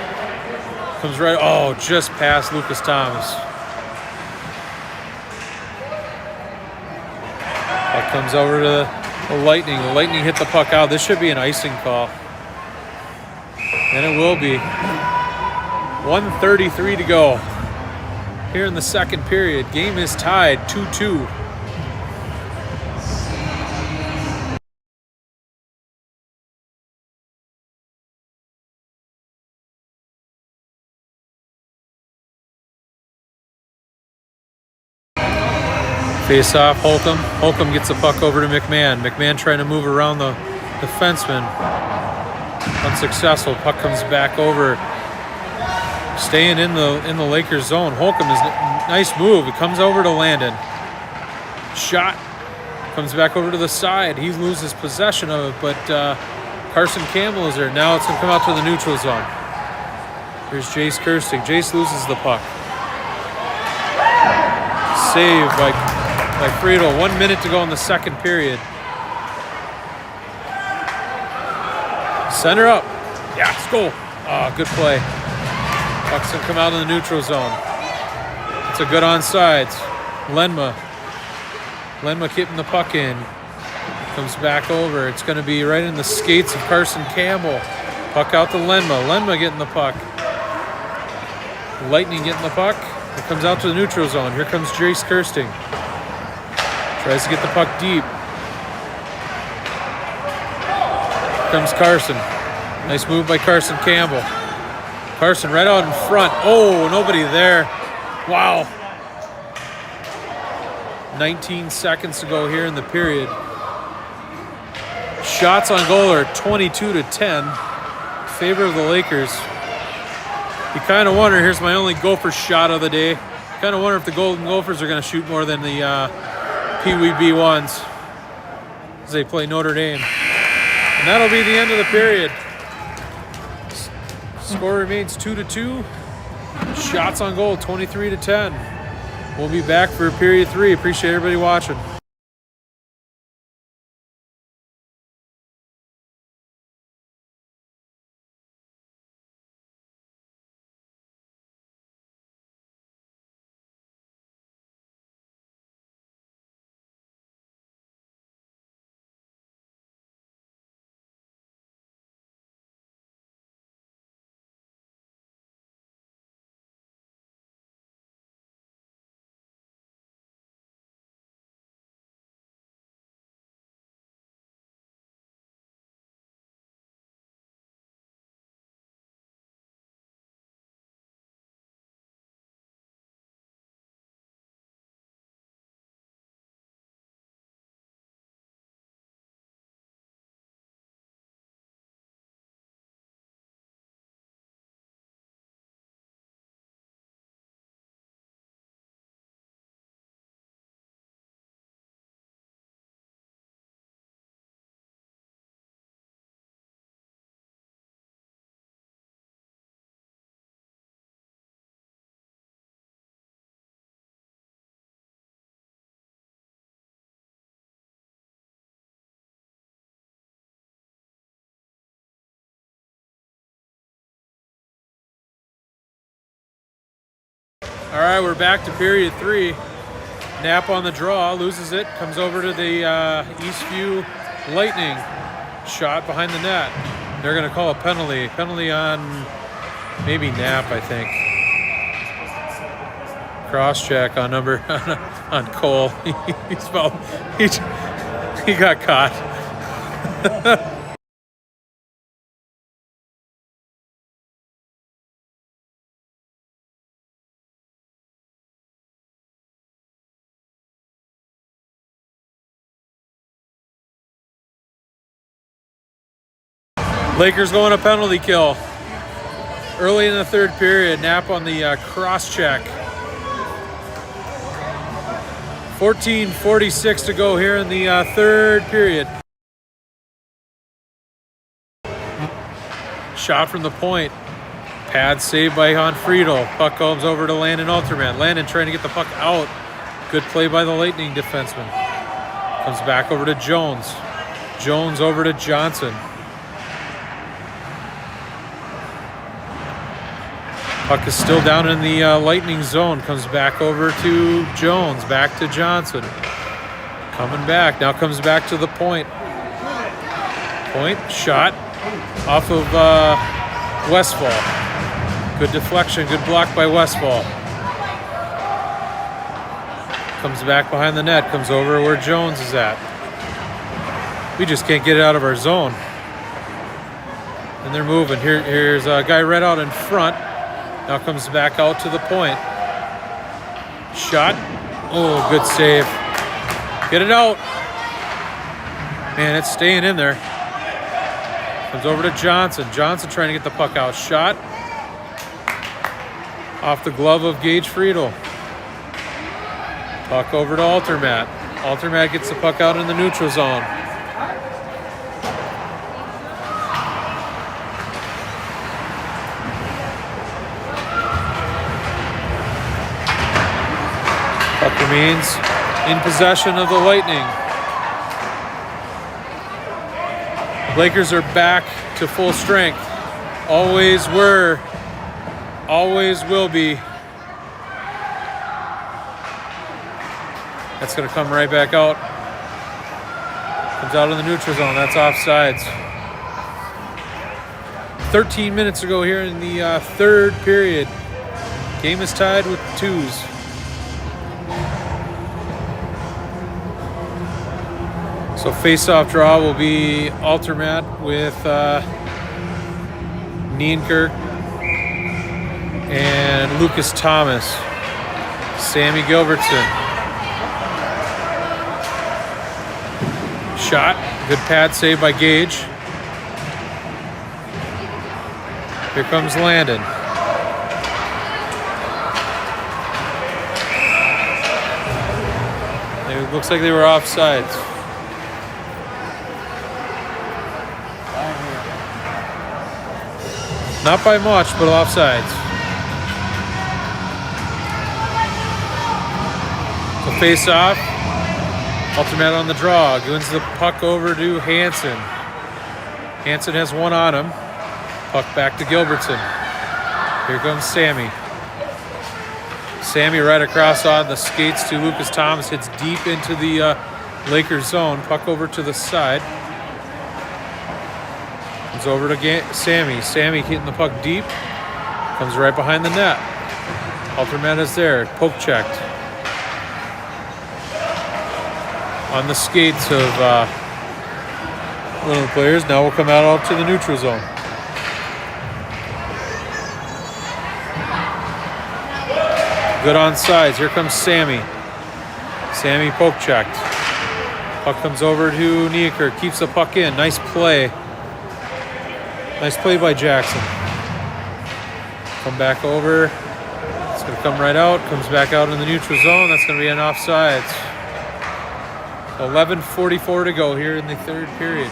comes right. Oh, just past Lucas Thomas. Puck comes over to the Lightning. The Lightning hit the puck out. This should be an icing call. And it will be. 1:33 to go. Here in the second period. Game is tied 2-2. Face off, Holcomb. Holcomb gets the puck over to McMahon. McMahon trying to move around the defenseman. Unsuccessful. Puck comes back over. Staying in the Lakers zone. Holcomb is nice move. It comes over to Landon. Shot. Comes back over to the side. He loses possession of it, but Carson Campbell is there. Now it's going to come out to the neutral zone. Here's Jace Kirsting. Jace loses the puck. Save by Friedel. 1 minute to go in the second period. Center up. Yeah, let's go. Oh, good play. Puck's going to come out in the neutral zone. It's a good onside. Lenma keeping the puck in. Comes back over. It's going to be right in the skates of Carson Campbell. Puck out to Lenma. Lenma getting the puck. Lightning getting the puck. It comes out to the neutral zone. Here comes Jace Kirsting. Tries to get the puck deep. Here comes Carson. Nice move by Carson Campbell. Carson right out in front. Oh, nobody there. Wow. 19 seconds to go here in the period. Shots on goal are 22-10 in favor of the Lakers. You kind of wonder, here's my only Gopher shot of the day. Kind of wonder if the Golden Gophers are going to shoot more than the Pee Wee B1s as they play Notre Dame. And that'll be the end of the period. Score remains 2-2. Shots on goal 23-10. We'll be back for period 3. Appreciate everybody watching. All right, we're back to period 3. Knapp on the draw, loses it, comes over to the Eastview Lightning. Shot behind the net. They're going to call a penalty. Penalty on maybe Knapp, I think. Cross check on on Cole. He got caught. Lakers going a penalty kill. Early in the third period, Knapp on the cross check. 14:46 to go here in the third period. Shot from the point. Pad saved by Friedel. Puck comes over to Landon Alterman. Landon trying to get the puck out. Good play by the Lightning defenseman. Comes back over to Jones. Jones over to Johnson. Puck is still down in the Lightning zone. Comes back over to Jones. Back to Johnson. Coming back. Now comes back to the point. Point. Shot off of Westfall. Good deflection. Good block by Westfall. Comes back behind the net. Comes over where Jones is at. We just can't get it out of our zone. And they're moving. Here's a guy right out in front. Now comes back out to the point. Shot. Oh, good save. Get it out. Man, it's staying in there. Comes over to Johnson. Johnson trying to get the puck out. Shot. Off the glove of Gage Friedel. Puck over to Altermat. Altermat gets the puck out in the neutral zone. Puck remains in possession of the Lightning. Lakers are back to full strength. Always were. Always will be. That's going to come right back out. Comes out in the neutral zone. That's offsides. 13 minutes to go here in the third period. Game is tied with 2s. So face-off draw will be Altermat with Nienkerk and Lucas Thomas. Sammy Gilbertson. Good pad save by Gage. Here comes Landon. It looks like they were offsides. Not by much, but offsides. So face off. Ultimate on the draw. Wins the puck over to Hansen. Hansen has one on him. Puck back to Gilbertson. Here comes Sammy. Sammy right across on the skates to Lucas Thomas. Hits deep into the Lakers zone. Puck over to the side. Comes over to Sammy. Sammy hitting the puck deep. Comes right behind the net. Alterman is there. Poke checked. On the skates of one of the players. Now we'll come out to the neutral zone. Good on sides. Here comes Sammy. Sammy poke checked. Puck comes over to Nieker. Keeps the puck in. Nice play. Nice play by Jackson. Come back over. It's going to come right out. Comes back out in the neutral zone. That's going to be an offsides. 11:44 to go here in the third period.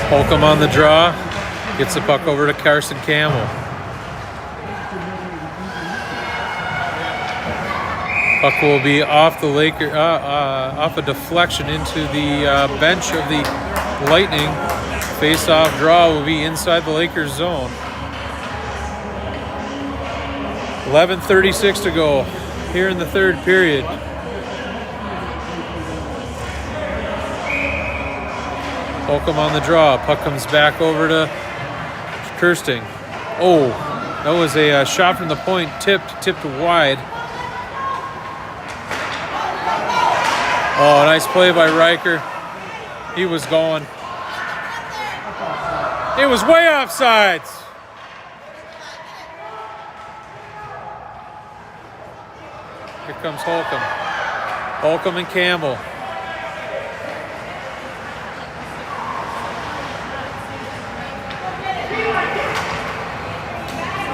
Holcomb on the draw. Gets the puck over to Carson Campbell. Puck will be off the Laker, off a deflection into the bench of the Lightning. Face-off draw will be inside the Lakers zone. 11:36 to go here in the third period. Holcomb on the draw. Puck comes back over to Kirsting. Oh, that was a shot from the point. Tipped wide. Oh, nice play by Riker. He was going. It was way offsides. Here comes Holcomb. Holcomb and Campbell.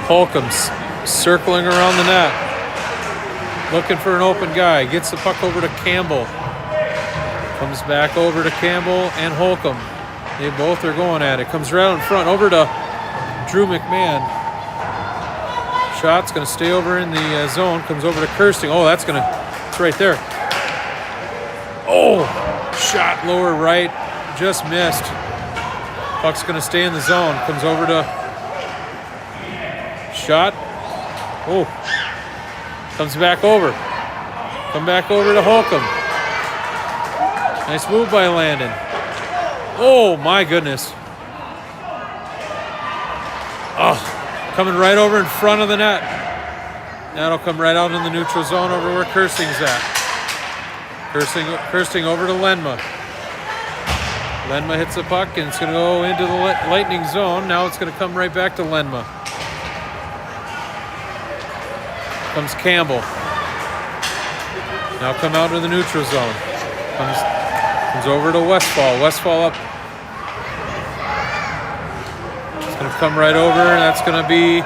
Holcomb's circling around the net. Looking for an open guy. Gets the puck over to Campbell. Comes back over to Campbell and Holcomb. They both are going at it. Comes right in front over to Drew McMahon. Shot's going to stay over in the zone. Comes over to Kirsting. Oh, it's right there. Oh, shot lower right. Just missed. Puck's going to stay in the zone. Comes over to Shot. Oh. Comes back over. Come back over to Holcomb. Nice move by Landon. Oh, my goodness. Oh, coming right over in front of the net. That'll come right out in the neutral zone over where Kirsting's at. Kirsting over to Lenma. Lenma hits the puck, and it's going to go into the Lightning zone. Now it's going to come right back to Lenma. Comes Campbell. Now come out to the neutral zone. Comes over to Westfall. Westfall up. It's going to come right over, and that's going to be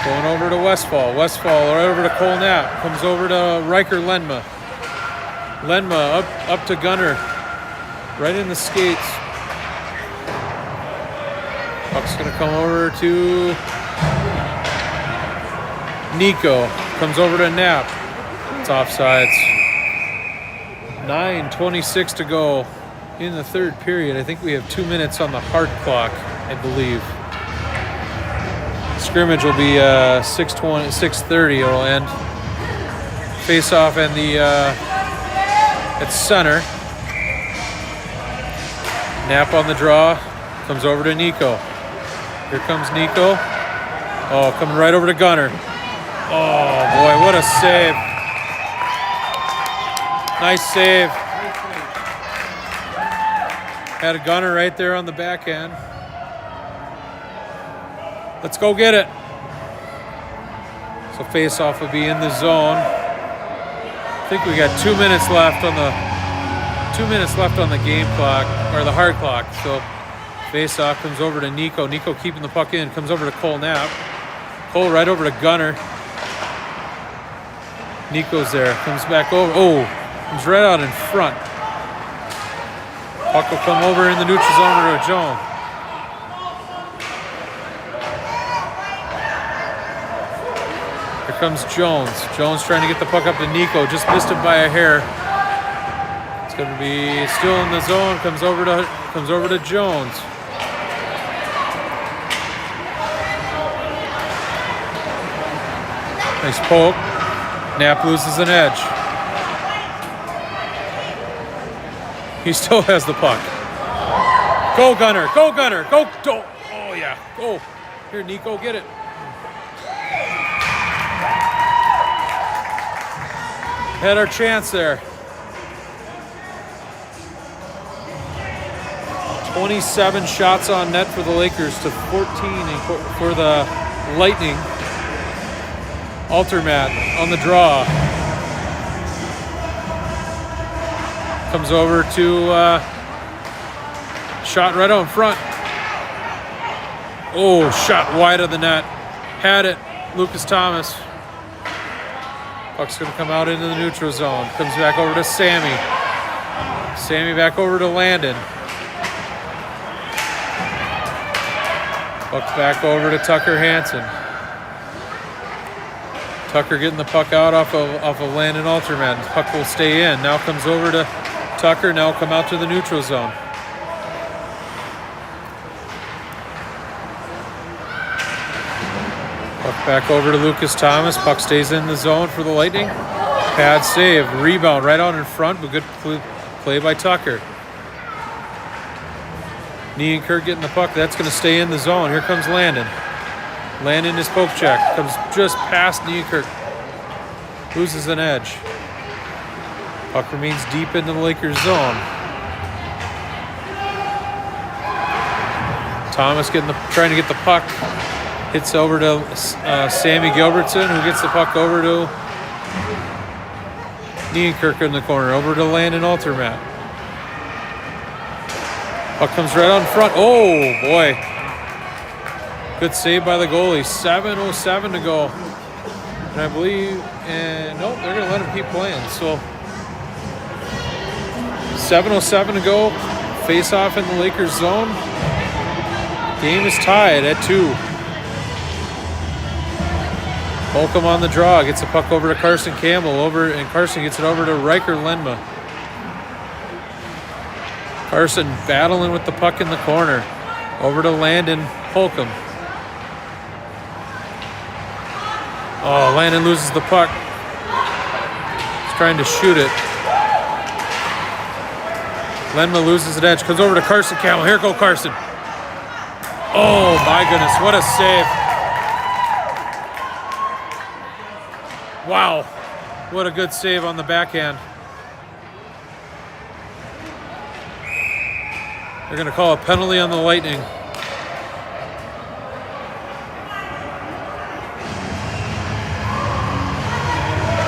going over to Westfall. Westfall right over to Cole Knapp. Comes over to Riker Lenma. Lenma up to Gunner. Right in the skates. Puck's going to come over to Nico. Comes over to Knapp. It's offsides. 9:26 to go in the third period. I think we have 2 minutes on the hard clock, I believe. Scrimmage will be 6:30. It'll end. Face off and the at center. Knapp on the draw. Comes over to Nico. Here comes Nico. Oh, coming right over to Gunner. Oh, boy, what a save. Nice save. Had a Gunner right there on the back end. Let's go get it. So face-off will be in the zone. I think we got 2 minutes left on the game clock, or the hard clock. So face-off comes over to Nico. Nico keeping the puck in, comes over to Cole Knapp. Cole right over to Gunner. Nico's there, comes back over. Oh, comes right out in front. Puck will come over in the neutral zone over to Jones. Here comes Jones. Jones trying to get the puck up to Nico. Just missed it by a hair. It's going to be still in the zone. Comes over to Jones. Nice poke. Knapp loses an edge. He still has the puck. Go Gunner! Go Gunner! Go! Oh yeah! Go! Here, Nico, get it. Had our chance there. 27 shots on net for the Lakers to 14 for the Lightning. Altermat on the draw. Comes over to shot right out in front. Oh, shot wide of the net. Had it. Lucas Thomas. Puck's going to come out into the neutral zone. Comes back over to Sammy. Sammy back over to Landon. Puck's back over to Tucker Hansen. Tucker getting the puck out off of Landon Alterman. Puck will stay in. Now comes over to Tucker. Now come out to the neutral zone. Puck back over to Lucas Thomas. Puck stays in the zone for the Lightning. Pad save. Rebound right out in front, but good play by Tucker. Kirk getting the puck. That's going to stay in the zone. Here comes Landon. Landon his poke check. Comes just past Kirk. Loses an edge. Puck remains deep in the Lakers zone. Thomas trying to get the puck. Hits over to Sammy Gilbertson, who gets the puck over to Kirk in the corner. Over to Landon Altermat. Puck comes right out in front. Oh, boy. Good save by the goalie. 7:07 to go. And I believe, nope, they're going to let him keep playing. So 7:07 to go. Face off in the Lakers zone. Game is tied at 2. Holcomb on the draw. Gets the puck over to Carson Campbell. And Carson gets it over to Riker Lenma. Carson battling with the puck in the corner. Over to Landon Holcomb. Oh, Landon loses the puck. He's trying to shoot it. Lenma loses an edge. Comes over to Carson Campbell. Here goes Carson. Oh, my goodness. What a save. Wow. What a good save on the backhand. They're going to call a penalty on the Lightning.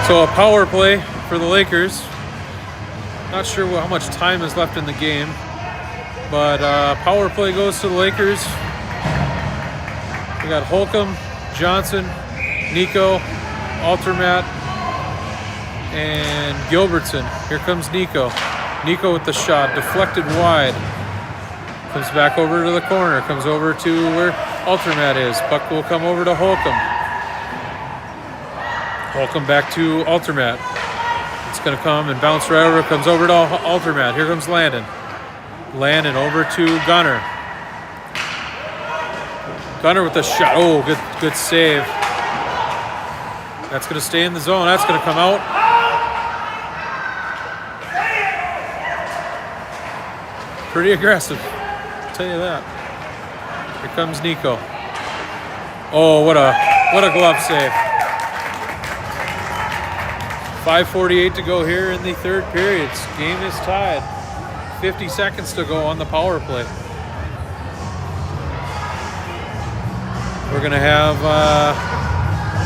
So a power play for the Lakers. Not sure how much time is left in the game, but power play goes to the Lakers. We got Holcomb, Johnson, Nico, Altermat, and Gilbertson. Here comes Nico. Nico with the shot, deflected wide. Comes back over to the corner. Comes over to where Altermat is. Puck will come over to Holcomb. Holcomb back to Altermat. It's going to come and bounce right over. Comes over to Altermat. Here comes Landon. Landon over to Gunner. Gunner with the shot. Oh, good save. That's going to stay in the zone. That's going to come out. Pretty aggressive. Tell you that. Here comes Nico. Oh, what a glove save. 5:48 to go here in the third period. Game is tied. 50 seconds to go on the power play. We're going to have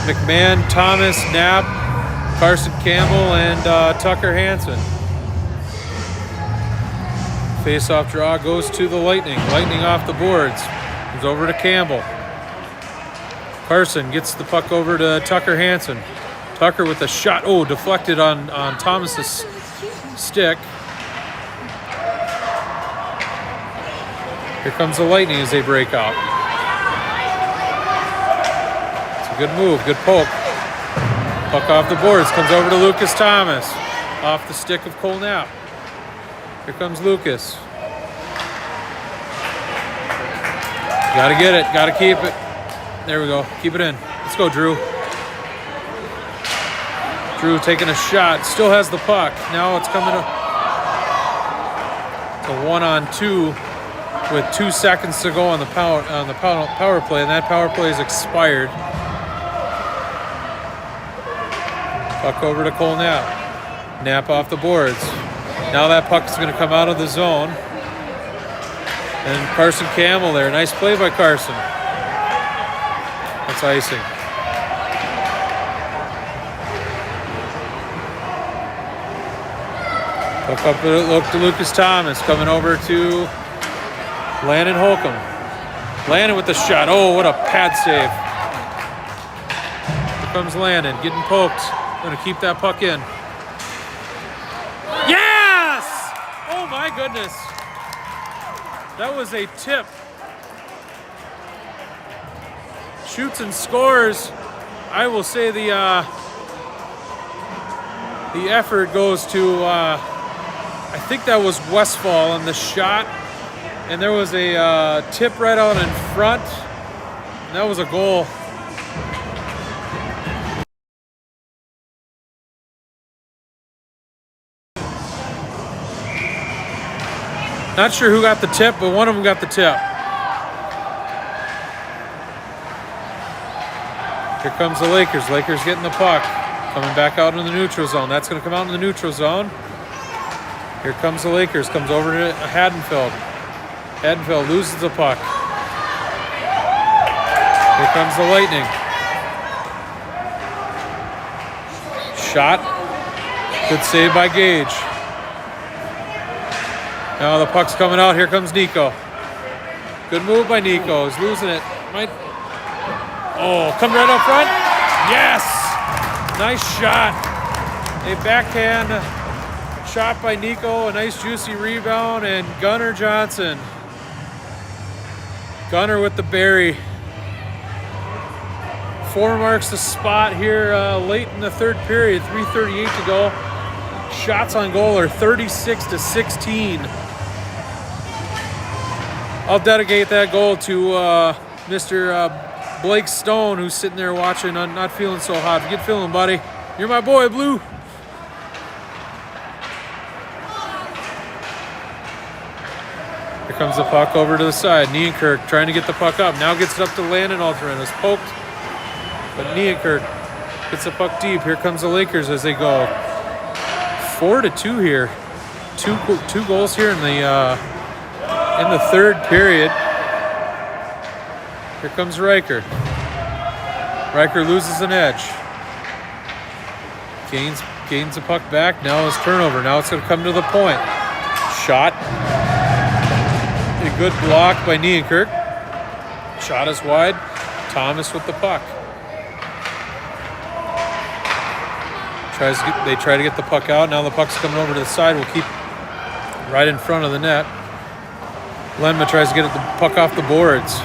McMahon, Thomas, Knapp, Carson Campbell, and Tucker Hansen. Face-off draw goes to the Lightning. Lightning off the boards. Comes over to Campbell. Carson gets the puck over to Tucker Hansen. Tucker with a shot. Oh, deflected on Thomas's stick. Here comes the Lightning as they break out. It's a good move, good poke. Puck off the boards, comes over to Lucas Thomas. Off the stick of Cole Knapp. Here comes Lucas. Gotta get it, gotta keep it. There we go, keep it in. Let's go, Drew. Drew taking a shot, still has the puck. Now it's coming to 1-on-2 with 2 seconds to go on the power play, and that power play is expired. Puck over to Cole Knapp. Knapp off the boards. Now that puck's going to come out of the zone. And Carson Campbell there. Nice play by Carson. That's icing. Puck up to Lucas Thomas. Coming over to Landon Holcomb. Landon with the shot. Oh, what a pad save. Here comes Landon. Getting poked. Going to keep that puck in. Yes! Oh my goodness. That was a tip. Shoots and scores. I will say the effort goes to, I think that was Westfall on the shot. And there was a tip right out in front. And that was a goal. Not sure who got the tip, but one of them got the tip. Here comes the Lakers. Lakers getting the puck. Coming back out in the neutral zone. That's going to come out in the neutral zone. Here comes the Lakers. Comes over to Haddonfield. Haddonfield loses the puck. Here comes the Lightning. Shot. Good save by Gage. Now the puck's coming out. Here comes Nico. Good move by Nico. He's losing it. Oh, come right up front. Yes! Nice shot. A backhand shot by Nico. A nice juicy rebound. And Gunnar Johnson. Gunnar with the berry. 4 marks the spot here late in the third period. 3:38 to go. Shots on goal are 36-16. I'll dedicate that goal to Mr. Blake Stone, who's sitting there watching, not feeling so hot. Get feeling, buddy. You're my boy, Blue. Here comes the puck over to the side. Nienkirk trying to get the puck up. Now gets it up to Landon Alterman. It's poked, but Nienkirk gets the puck deep. Here comes the Lakers as they go 4-2 here. Two goals here in the third period. Here comes Riker. Riker loses an edge. Gains the puck back. Now it's turnover. Now it's going to come to the point. Shot. A good block by Nienkirk. Shot is wide. Thomas with the puck. They try to get the puck out. Now the puck's coming over to the side. We'll keep right in front of the net. Lenma tries to get the puck off the boards.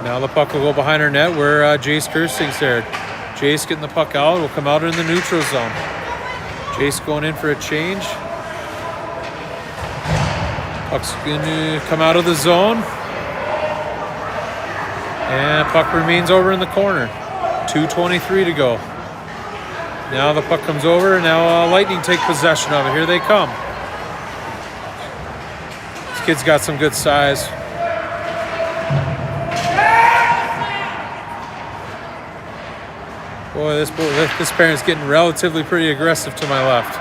Now the puck will go behind her net where Jace Kirsting's there. Jace getting the puck out. Will come out in the neutral zone. Jace going in for a change. Puck's going to come out of the zone. And puck remains over in the corner. 2:23 to go. Now the puck comes over, and now Lightning take possession of it. Here they come. This kid's got some good size. Boy, this parent's getting relatively pretty aggressive to my left.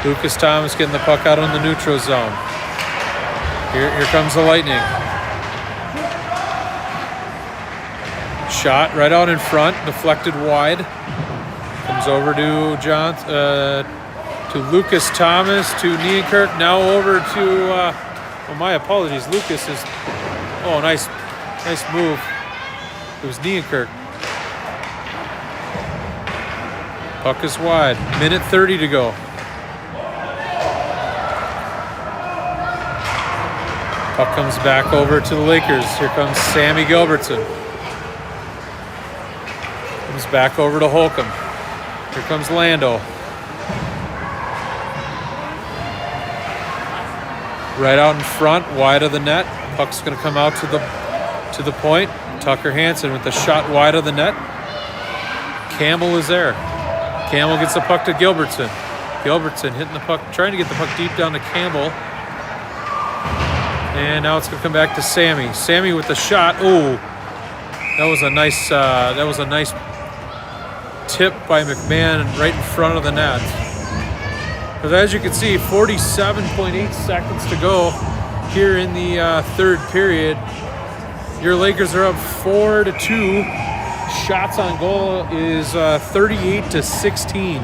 Lucas Thomas getting the puck out on the neutral zone. Here comes the Lightning. Shot right out in front, deflected wide. Comes over to to Lucas Thomas, to Nienkirk. Now over to, my apologies. Lucas is, nice move. It was Nienkirk. Puck is wide. Minute 30 to go. Puck comes back over to the Lakers. Here comes Sammy Gilbertson. Comes back over to Holcomb. Here comes Lando. Right out in front, wide of the net. Puck's going to come out to the point. Tucker Hansen with the shot wide of the net. Campbell is there. Campbell gets the puck to Gilbertson. Gilbertson hitting the puck, trying to get the puck deep down to Campbell. And now it's going to come back to Sammy. Sammy with the shot. Oh, that was a nice tip by McMahon right in front of the net. But as you can see, 47.8 seconds to go here in the third period. Your Lakers are up 4-2. Shots on goal is 38-16.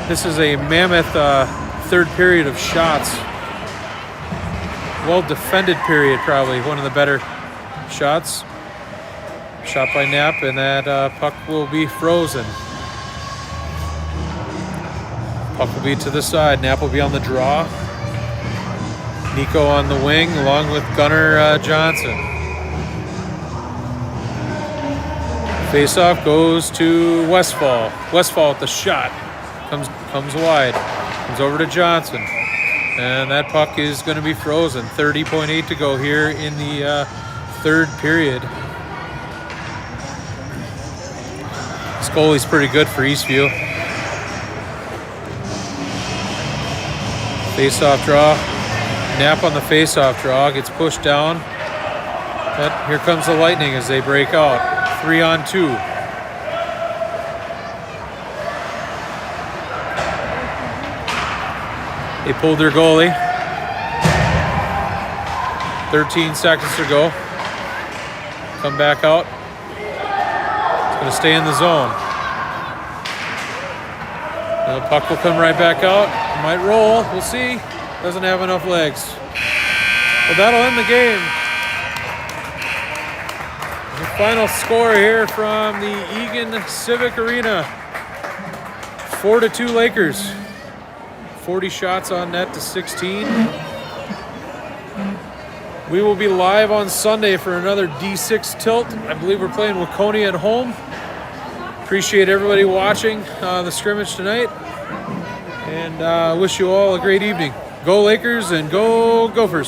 This is a mammoth third period of shots. Well defended period, probably one of the better shots. Shot by Knapp, and that puck will be frozen. Puck will be to the side. Knapp will be on the draw. Nico on the wing, along with Gunnar Johnson. Faceoff goes to Westfall. Westfall with the shot. Comes wide. Comes over to Johnson. And that puck is going to be frozen. 30.8 to go here in the third period. This goalie's pretty good for Eastview. Face-off draw. Knapp on the face-off draw. Gets pushed down. But here comes the Lightning as they break out. 3-on-2. They pulled their goalie. 13 seconds to go. Come back out. It's going to stay in the zone. And the puck will come right back out. Might roll. We'll see. Doesn't have enough legs. But that'll end the game. The final score here from the Egan Civic Arena. 4-2 Lakers. 40 shots on net to 16. We will be live on Sunday for another D6 tilt. I believe we're playing Waconia at home. Appreciate everybody watching the scrimmage tonight. And wish you all a great evening. Go Lakers and go Gophers.